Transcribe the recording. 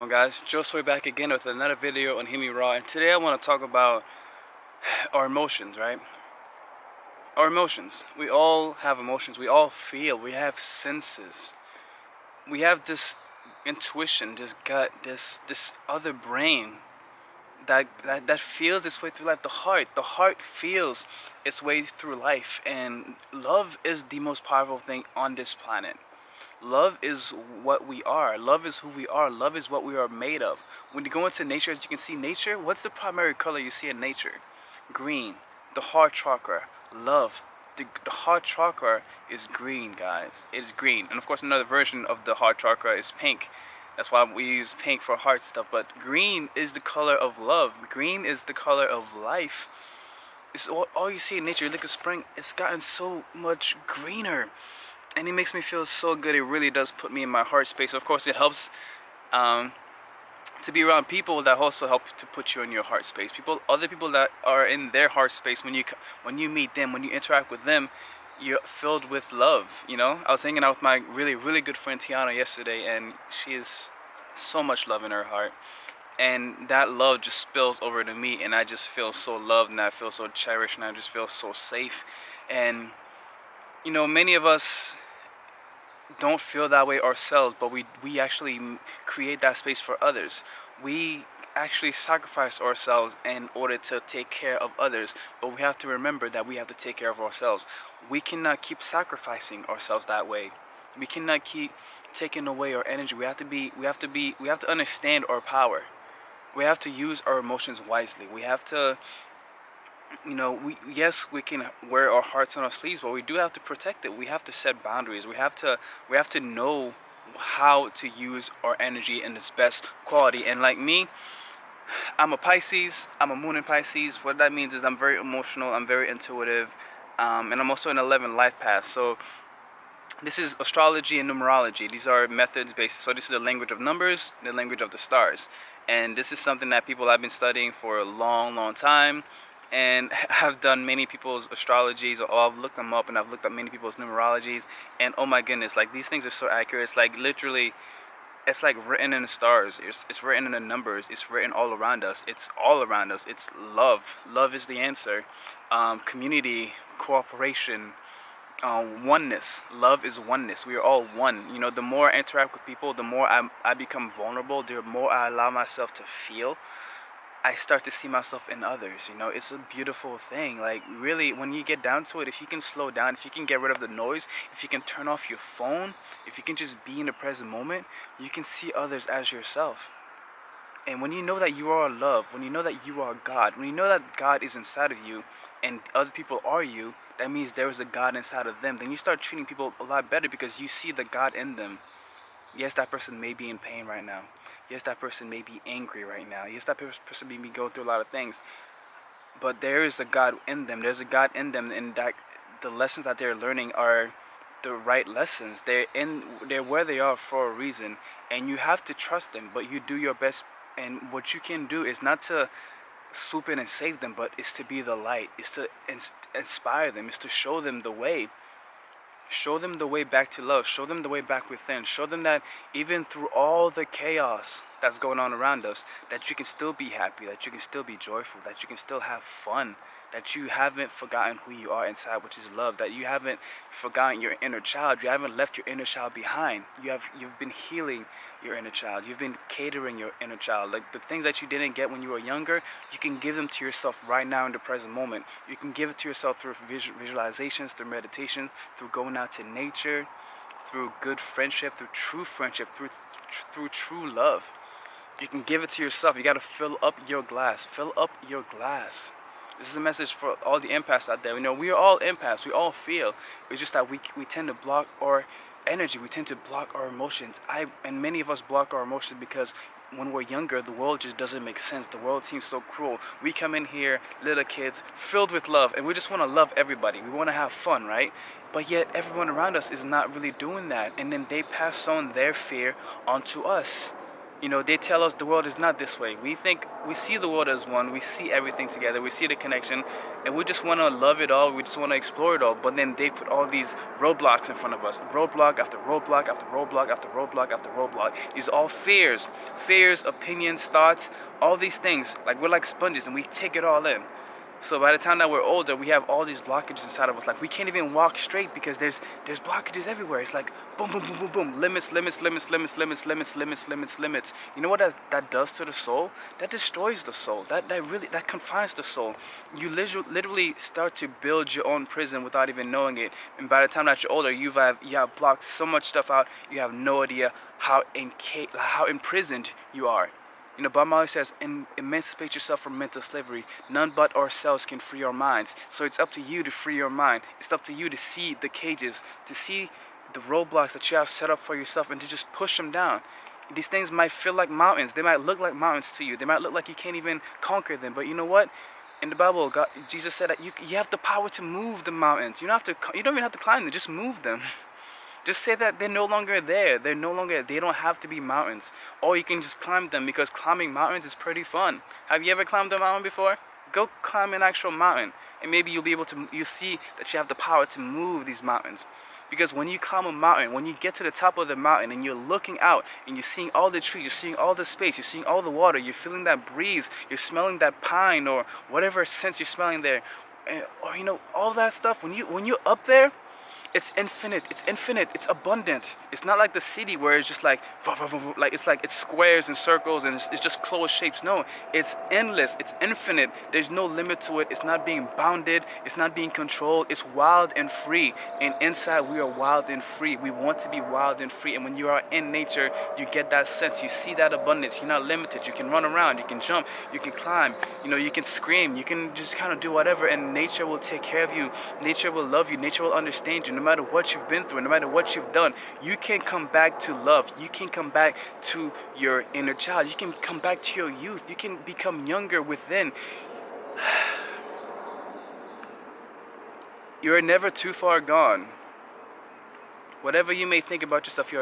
Well guys, Josué back again with another video on HearmeRaw, and today I want to talk about our emotions, right? Our emotions. We all have emotions, we all feel, we have senses. We have this intuition, this gut, this other brain that feels its way through life. The heart feels its way through life, and love is the most powerful thing on this planet. Love is what we are. Love is who we are. Love is what we are made of. When you go into nature, as you can see, nature, what's the primary color you see in nature? Green. The heart chakra. Love. The heart chakra is green, guys. It is green. And of course, another version of the heart chakra is pink. That's why we use pink for heart stuff. But green is the color of love. Green is the color of life. It's all you see in nature. Look at spring. It's gotten so much greener. And it makes me feel so good. It really does put me in my heart space. Of course, it helps to be around people that also help to put you in your heart space. Other people that are in their heart space. When you meet them, when you interact with them, you're filled with love. You know, I was hanging out with my really good friend Tiana yesterday, and she has so much love in her heart. And that love just spills over to me, and I just feel so loved, and I feel so cherished, and I just feel so safe. And you know, many of us don't feel that way ourselves, but we actually create that space for others. We actually sacrifice ourselves in order to take care of others, but we have to remember that we have to take care of ourselves. We cannot keep sacrificing ourselves that way. We cannot keep taking away our energy. We have to understand our power. We have to use our emotions wisely. We have to, you know, yes, we can wear our hearts on our sleeves, but we do have to protect it. We have to set boundaries. We have to know how to use our energy in its best quality. And like me, I'm a Pisces. I'm a moon in Pisces. What that means is I'm very emotional. I'm very intuitive, and I'm also an 11 life path. So this is astrology and numerology. These are methods based. So this is the language of numbers, the language of the stars, and this is something that people have been studying for a long time. And I've done many people's astrologies, or I've looked them up, and I've looked up many people's numerologies, and oh my goodness, like these things are so accurate. It's like literally, it's like written in the stars. It's written in the numbers. It's written all around us. It's all around us. It's love. Love is the answer. Community, cooperation, oneness. Love is oneness. We are all one. You know, the more I interact with people, the more I become vulnerable. The more I allow myself to feel, I start to see myself in others. You know, it's a beautiful thing. Like really, when you get down to it, if you can slow down, if you can get rid of the noise, if you can turn off your phone, if you can just be in the present moment, you can see others as yourself. And when you know that you are love, when you know that you are God, when you know that God is inside of you and other people are you, that means there is a God inside of them. Then you start treating people a lot better because you see the God in them. Yes, that person may be in pain right now. Yes, that person may be angry right now. Yes, that person may be going through a lot of things. But there is a God in them. There's a God in them, and that the lessons that they're learning are the right lessons. They're where they are for a reason, and you have to trust them. But you do your best, and what you can do is not to swoop in and save them, but it's to be the light. It's to inspire them. It's to show them the way. Show them the way back to love. Show them the way back within. Show them that even through all the chaos that's going on around us, that you can still be happy, that you can still be joyful, that you can still have fun, that you haven't forgotten who you are inside, which is love, that you haven't forgotten your inner child. You haven't left your inner child behind. You've been healing your inner child. You've been catering your inner child. Like the things that you didn't get when you were younger, you can give them to yourself right now in the present moment. You can give it to yourself through visualizations, through meditation, through going out to nature, through good friendship, through true love. You can give it to yourself. You got to fill up your glass. Fill up your glass. This is a message for all the empaths out there. You know, we are all empaths. We all feel. It's just that we tend to block our energy. We tend to block our emotions. And many of us block our emotions because when we're younger, the world just doesn't make sense. The world seems so cruel. We come in here, little kids, filled with love, and we just want to love everybody. We want to have fun, right? But yet everyone around us is not really doing that. And then they pass on their fear onto us. You know, they tell us the world is not this way. We see the world as one. We see everything together. We see the connection, and we just want to love it all. We just want to explore it all. But then they put all these roadblocks in front of us. Roadblock after roadblock after roadblock after roadblock after roadblock. These are all fears, opinions, thoughts, all these things. Like we're like sponges, and we take it all in. So by the time that we're older, we have all these blockages inside of us. Like we can't even walk straight because there's blockages everywhere. It's like boom, boom, boom, boom, boom. Limits. You know what that does to the soul? That destroys the soul. That confines the soul. You literally start to build your own prison without even knowing it. And by the time that you're older, you have blocked so much stuff out. You have no idea how imprisoned you are. You know, Bob Marley says, emancipate yourself from mental slavery. None but ourselves can free our minds. So it's up to you to free your mind. It's up to you to see the cages, to see the roadblocks that you have set up for yourself, and to just push them down. These things might feel like mountains. They might look like mountains to you. They might look like you can't even conquer them. But you know what? In the Bible, Jesus said that you have the power to move the mountains. You don't even have to climb them. Just move them. Just say that they're no longer there. They don't have to be mountains. Or you can just climb them, because climbing mountains is pretty fun. Have you ever climbed a mountain before? Go climb an actual mountain, and maybe you'll see that you have the power to move these mountains. Because when you climb a mountain, when you get to the top of the mountain and you're looking out and you're seeing all the trees, you're seeing all the space, you're seeing all the water, you're feeling that breeze, you're smelling that pine or whatever scent you're smelling there, or you know, all that stuff. When you're up there, it's infinite, it's abundant. It's not like the city where it's just like it's squares and circles and it's just closed shapes. No, it's endless, it's infinite. There's no limit to it. It's not being bounded, it's not being controlled. It's wild and free. And inside we are wild and free. We want to be wild and free. And when you are in nature, you get that sense, you see that abundance. You're not limited. You can run around, you can jump, you can climb, you know, you can scream, you can just kind of do whatever, and nature will take care of you. Nature will love you, nature will understand you. No matter what you've been through, no matter what you've done, you can come back to love. You can come back to your inner child. You can come back to your youth. You can become younger within. You're never too far gone. Whatever you may think about yourself, you're